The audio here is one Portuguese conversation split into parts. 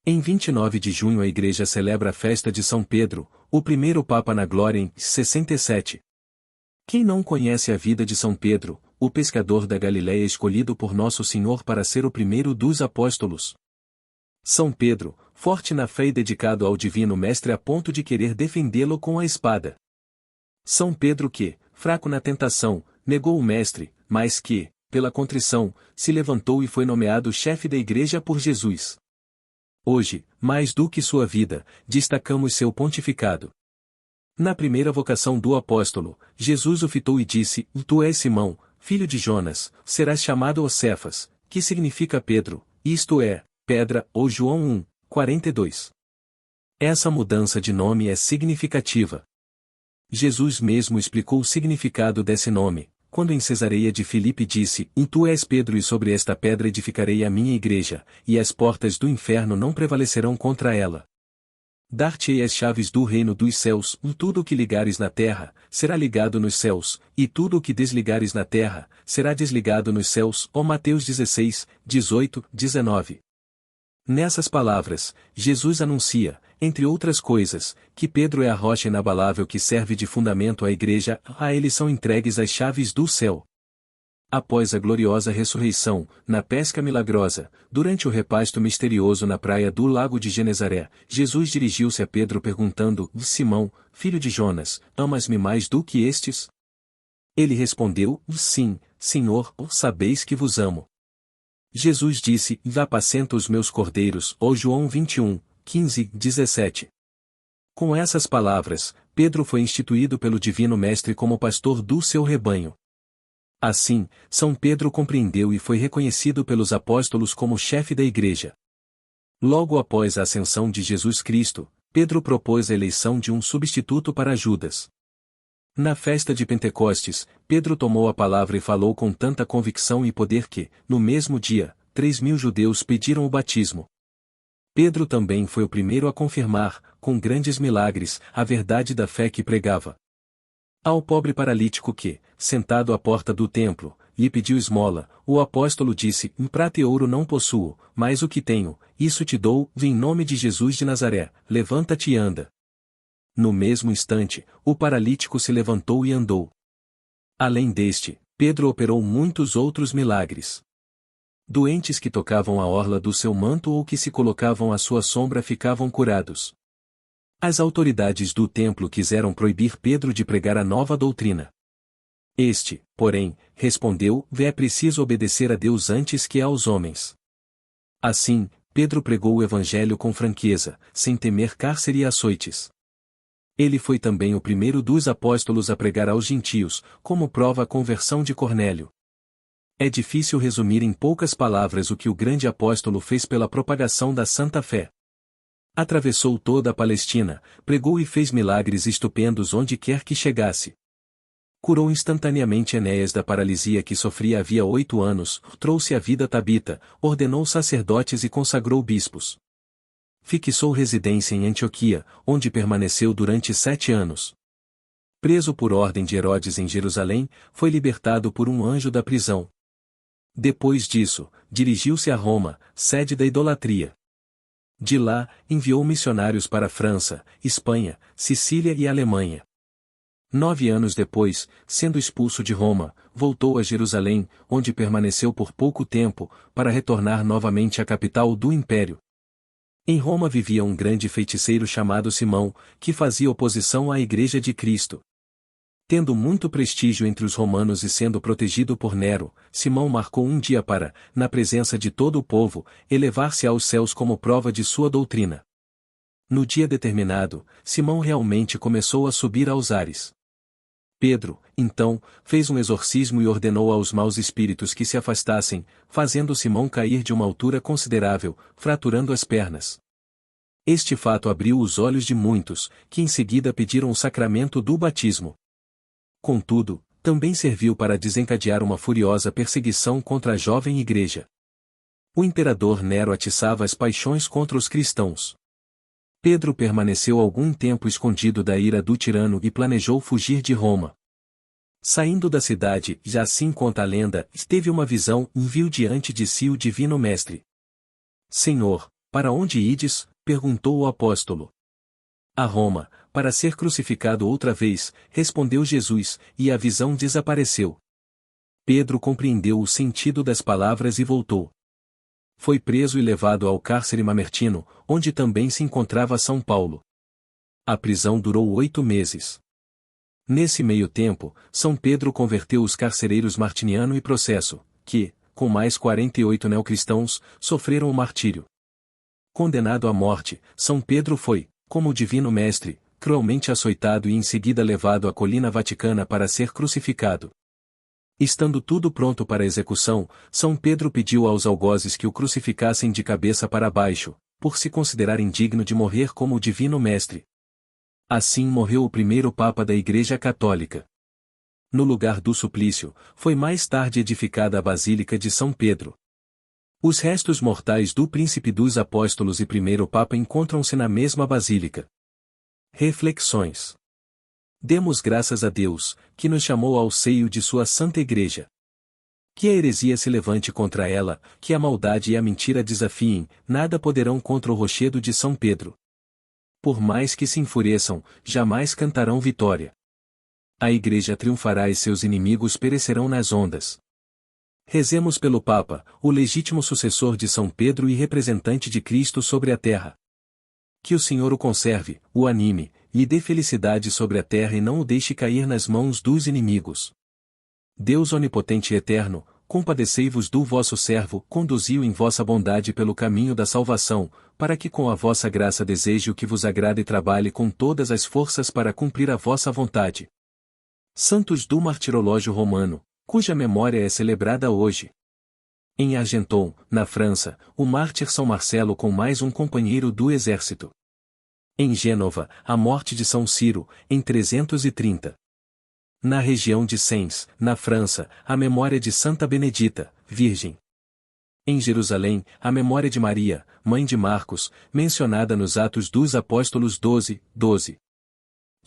Em 29 de junho a Igreja celebra a festa de São Pedro, o primeiro Papa na Glória em 67. Quem não conhece a vida de São Pedro, o pescador da Galiléia escolhido por Nosso Senhor para ser o primeiro dos apóstolos? São Pedro, forte na fé e dedicado ao Divino Mestre a ponto de querer defendê-lo com a espada. São Pedro que, fraco na tentação, negou o Mestre, mas que, pela contrição, se levantou e foi nomeado chefe da Igreja por Jesus. Hoje, mais do que sua vida, destacamos seu pontificado. Na primeira vocação do apóstolo, Jesus o fitou e disse: Tu és Simão, filho de Jonas, serás chamado Cefas, que significa Pedro, isto é, pedra, ou João 1, 42. Essa mudança de nome é significativa. Jesus mesmo explicou o significado desse nome, quando em Cesareia de Filipe disse: Tu és Pedro e sobre esta pedra edificarei a minha igreja, e as portas do inferno não prevalecerão contra ela. Dar-te-ei as chaves do reino dos céus, tudo o que ligares na terra, será ligado nos céus, e tudo o que desligares na terra, será desligado nos céus. Mateus 16, 18, 19. Nessas palavras, Jesus anuncia, entre outras coisas, que Pedro é a rocha inabalável que serve de fundamento à igreja, a ele são entregues as chaves do céu. Após a gloriosa ressurreição, na pesca milagrosa, durante o repasto misterioso na praia do lago de Genezaré, Jesus dirigiu-se a Pedro perguntando: Simão, filho de Jonas, amas-me mais do que estes? Ele respondeu: Sim, Senhor, sabeis que vos amo. Jesus disse: Apacenta os meus cordeiros. João 21, 15, 17. Com essas palavras, Pedro foi instituído pelo Divino Mestre como pastor do seu rebanho. Assim, São Pedro compreendeu e foi reconhecido pelos apóstolos como chefe da Igreja. Logo após a ascensão de Jesus Cristo, Pedro propôs a eleição de um substituto para Judas. Na festa de Pentecostes, Pedro tomou a palavra e falou com tanta convicção e poder que, no mesmo dia, 3.000 judeus pediram o batismo. Pedro também foi o primeiro a confirmar, com grandes milagres, a verdade da fé que pregava. Ao pobre paralítico que, sentado à porta do templo, lhe pediu esmola, o apóstolo disse: Prata e ouro não possuo, mas o que tenho, isso te dou, em nome de Jesus de Nazaré, levanta-te e anda. No mesmo instante, o paralítico se levantou e andou. Além deste, Pedro operou muitos outros milagres. Doentes que tocavam a orla do seu manto ou que se colocavam à sua sombra ficavam curados. As autoridades do templo quiseram proibir Pedro de pregar a nova doutrina. Este, porém, respondeu: É preciso obedecer a Deus antes que aos homens. Assim, Pedro pregou o evangelho com franqueza, sem temer cárcere e açoites. Ele foi também o primeiro dos apóstolos a pregar aos gentios, como prova a conversão de Cornélio. É difícil resumir em poucas palavras o que o grande apóstolo fez pela propagação da Santa Fé. Atravessou toda a Palestina, pregou e fez milagres estupendos onde quer que chegasse. Curou instantaneamente Enéas da paralisia que sofria havia 8 anos, trouxe à vida Tabita, ordenou sacerdotes e consagrou bispos. Fixou residência em Antioquia, onde permaneceu durante 7 anos. Preso por ordem de Herodes em Jerusalém, foi libertado por um anjo da prisão. Depois disso, dirigiu-se a Roma, sede da idolatria. De lá, enviou missionários para a França, Espanha, Sicília e Alemanha. 9 anos depois, sendo expulso de Roma, voltou a Jerusalém, onde permaneceu por pouco tempo, para retornar novamente à capital do Império. Em Roma vivia um grande feiticeiro chamado Simão, que fazia oposição à Igreja de Cristo. Tendo muito prestígio entre os romanos e sendo protegido por Nero, Simão marcou um dia para, na presença de todo o povo, elevar-se aos céus como prova de sua doutrina. No dia determinado, Simão realmente começou a subir aos ares. Pedro, então, fez um exorcismo e ordenou aos maus espíritos que se afastassem, fazendo Simão cair de uma altura considerável, fraturando as pernas. Este fato abriu os olhos de muitos, que em seguida pediram o sacramento do batismo. Contudo, também serviu para desencadear uma furiosa perseguição contra a jovem igreja. O imperador Nero atiçava as paixões contra os cristãos. Pedro permaneceu algum tempo escondido da ira do tirano e planejou fugir de Roma. Saindo da cidade, já assim conta a lenda, teve uma visão e viu diante de si o Divino Mestre. Senhor, para onde ides? Perguntou o apóstolo. A Roma, para ser crucificado outra vez, respondeu Jesus, e a visão desapareceu. Pedro compreendeu o sentido das palavras e voltou. Foi preso e levado ao cárcere Mamertino, onde também se encontrava São Paulo. A prisão durou 8 meses. Nesse meio tempo, São Pedro converteu os carcereiros Martiniano e Processo, que, com mais 48 neocristãos, sofreram o martírio. Condenado à morte, São Pedro foi, como o Divino Mestre, cruelmente açoitado e em seguida levado à colina Vaticana para ser crucificado. Estando tudo pronto para a execução, São Pedro pediu aos algozes que o crucificassem de cabeça para baixo, por se considerar indigno de morrer como o Divino Mestre. Assim morreu o primeiro Papa da Igreja Católica. No lugar do suplício, foi mais tarde edificada a Basílica de São Pedro. Os restos mortais do Príncipe dos Apóstolos e primeiro Papa encontram-se na mesma basílica. Reflexões. Demos graças a Deus, que nos chamou ao seio de sua Santa Igreja. Que a heresia se levante contra ela, que a maldade e a mentira desafiem, nada poderão contra o rochedo de São Pedro. Por mais que se enfureçam, jamais cantarão vitória. A Igreja triunfará e seus inimigos perecerão nas ondas. Rezemos pelo Papa, o legítimo sucessor de São Pedro e representante de Cristo sobre a terra. Que o Senhor o conserve, o anime, lhe dê felicidade sobre a terra e não o deixe cair nas mãos dos inimigos. Deus onipotente e eterno, compadecei-vos do vosso servo, conduzi-o em vossa bondade pelo caminho da salvação, para que com a vossa graça deseje o que vos agrada e trabalhe com todas as forças para cumprir a vossa vontade. Santos do Martirológio Romano, cuja memória é celebrada hoje. Em Argenton, na França, o mártir São Marcelo com mais um companheiro do exército. Em Gênova, a morte de São Ciro, em 330. Na região de Sens, na França, a memória de Santa Benedita, Virgem. Em Jerusalém, a memória de Maria, mãe de Marcos, mencionada nos Atos dos Apóstolos 12:12.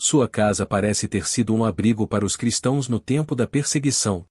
Sua casa parece ter sido um abrigo para os cristãos no tempo da perseguição.